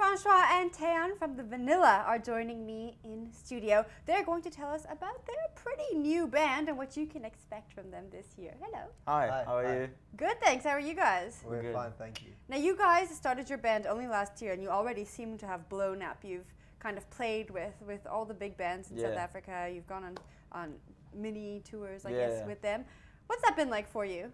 Francois and Taeyeon from the Vanilla are joining me in studio. They're going to tell us about their pretty new band and what you can expect from them this year. Hello. Hi, how are you? Good, thanks. How are you guys? We're Good. fine, thank you. Now, you guys started your band only last year, and you already seem to have blown up. You've kind of played with all the big bands in South Africa. You've gone on mini tours, I guess, with them. What's that been like for you?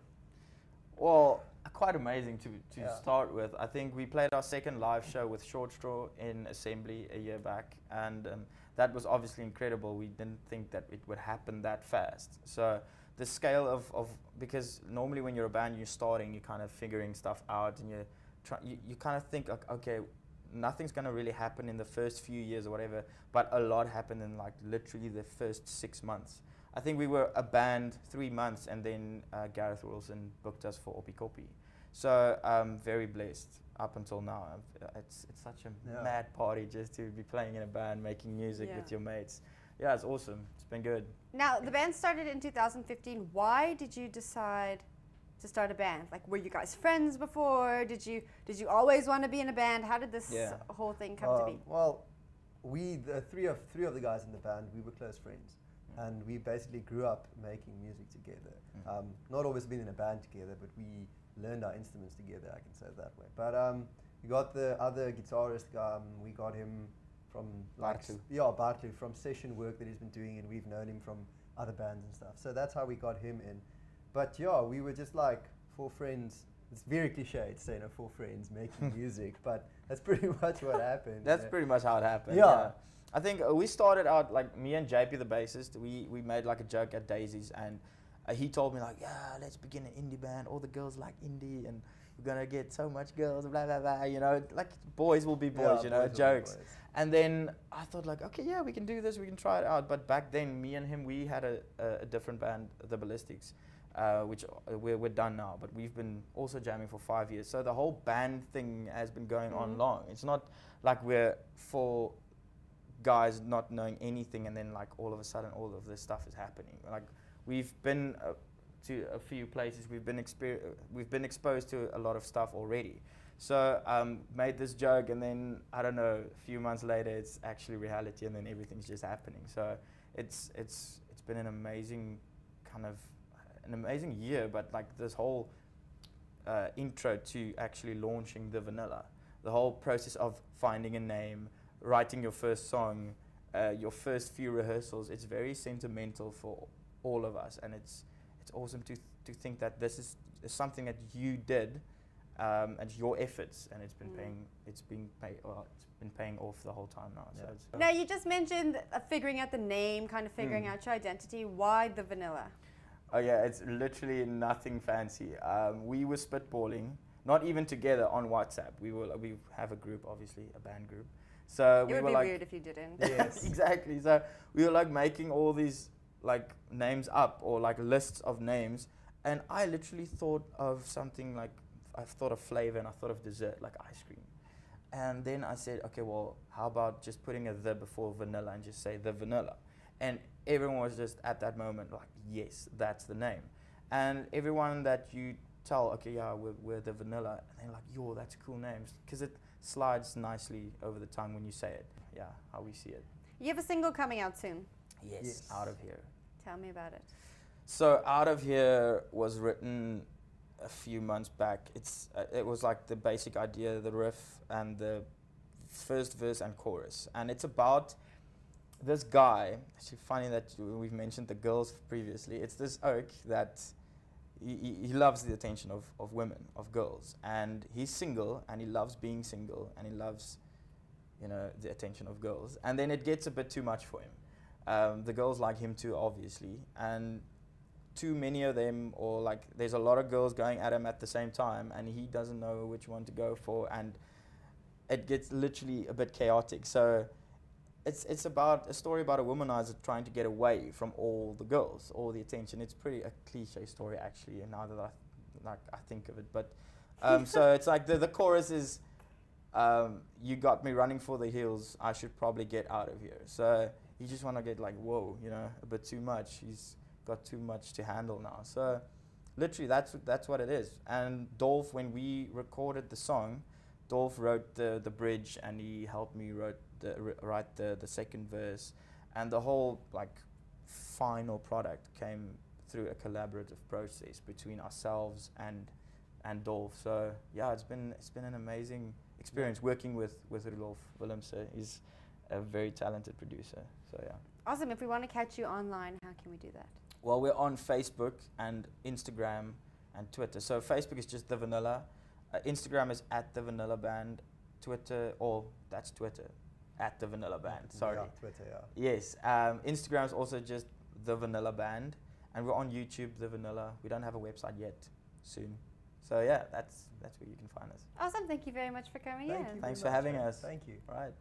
Well, quite amazing to start with. I think we played our second live show with Short Straw in Assembly a year back, and that was obviously incredible. We didn't think that it would happen that fast. So the scale of because normally when you're a band, you're starting, you're kind of figuring stuff out, and you kind of think, okay, nothing's going to really happen in the first few years or whatever, but a lot happened in like literally the first 6 months. I think we were a band 3 months, and then Gareth Wilson booked us for Oppie Koppie. So I'm very blessed up until now. It's such a mad party just to be playing in a band, making music with your mates. Yeah, it's awesome. It's been good. Now, the band started in 2015. Why did you decide to start a band? Like, were you guys friends before? Did you always want to be in a band? How did this whole thing come to be? Well, the three of the guys in the band, we were close friends. And we basically grew up making music together. Not always been in a band together, but we learned our instruments together, I can say it that way. But we got the other guitarist, we got him from Bartley, from session work that he's been doing, and we've known him from other bands and stuff. So that's how we got him in. But yeah, we were just like four friends. It's very cliche to say, four friends making music, but that's pretty much what happened. That's pretty much how it happened. Yeah. I think we started out, like me and JP, the bassist, we made like a joke at Daisy's, and he told me like, yeah, let's begin an indie band. All the girls like indie, and we're going to get so much girls, blah, blah, blah, you know, like boys will be boys, you know, jokes. And then I thought like, okay, yeah, we can do this, we can try it out. But back then, me and him, we had a different band, The Ballistics, which we're done now, but we've been also jamming for 5 years. So the whole band thing has been going on long. It's not like we're four guys not knowing anything, and then like all of a sudden all of this stuff is happening. Like we've been to a few places, we've been exposed to a lot of stuff already. So made this joke, and then I don't know, a few months later it's actually reality, and then everything's just happening. So it's been an amazing year, but like this whole intro to actually launching the Vanilla, the whole process of finding a name, writing your first song, your first few rehearsals, it's very sentimental for all of us, and it's awesome to think that this is something that you did, and your efforts, and it's been paying off the whole time now. Yeah. So now, you just mentioned figuring out the name, kind of figuring out your identity. Why the Vanilla? Oh yeah, it's literally nothing fancy. We were spitballing, not even together, on WhatsApp. We have a group, obviously, a band group. So it would be weird if you didn't. Yes. Exactly. So we were like making all these like names up, or like lists of names, and I literally thought of something like, I thought of flavor, and I thought of dessert, like ice cream. And then I said, okay, well, how about just putting a "the" before vanilla and just say the Vanilla? And everyone was just at that moment like, yes, that's the name. And everyone that you tell, okay, yeah, we're the Vanilla, and they're like, yo, that's a cool name, because it slides nicely over the tongue when you say it. Yeah, how we see it. You have a single coming out soon. Yes, Out of Here. Tell me about it. So Out of Here was written a few months back. It was like the basic idea, the riff, and the first verse and chorus. And it's about this guy. Actually, funny that we've mentioned the girls previously. It's this oak that he loves the attention of women, of girls, and he's single, and he loves being single, and he loves, the attention of girls. And then it gets a bit too much for him. The girls like him too, obviously, and too many of them, or like there's a lot of girls going at him at the same time, and he doesn't know which one to go for, and it gets literally a bit chaotic. So it's about a story about a womanizer trying to get away from all the girls, all the attention. It's pretty a cliche story, actually, and now that I think of it. But so it's like the chorus is, you got me running for the hills, I should probably get out of here. So you just want to get like, whoa, a bit too much. He's got too much to handle now. So literally that's what it is. And Dolph, when we recorded the song, Dolph wrote the bridge, and he helped me write the second verse, and the whole like final product came through a collaborative process between ourselves and Dolph. So yeah, it's been an amazing experience working with Roelof Willemse. He's a very talented producer. So yeah. Awesome. If we want to catch you online, how can we do that? Well, we're on Facebook and Instagram and Twitter. So Facebook is just The Vanilla. Instagram is @TheVanillaBand. Twitter, that's Twitter, @TheVanillaBand. Sorry. Yeah, Twitter, yeah. Yes. Instagram is also just The Vanilla Band, and we're on YouTube, The Vanilla. We don't have a website yet. Soon. So yeah, that's where you can find us. Awesome. Thank you very much for coming in. Thanks for having us. Thank you. Right.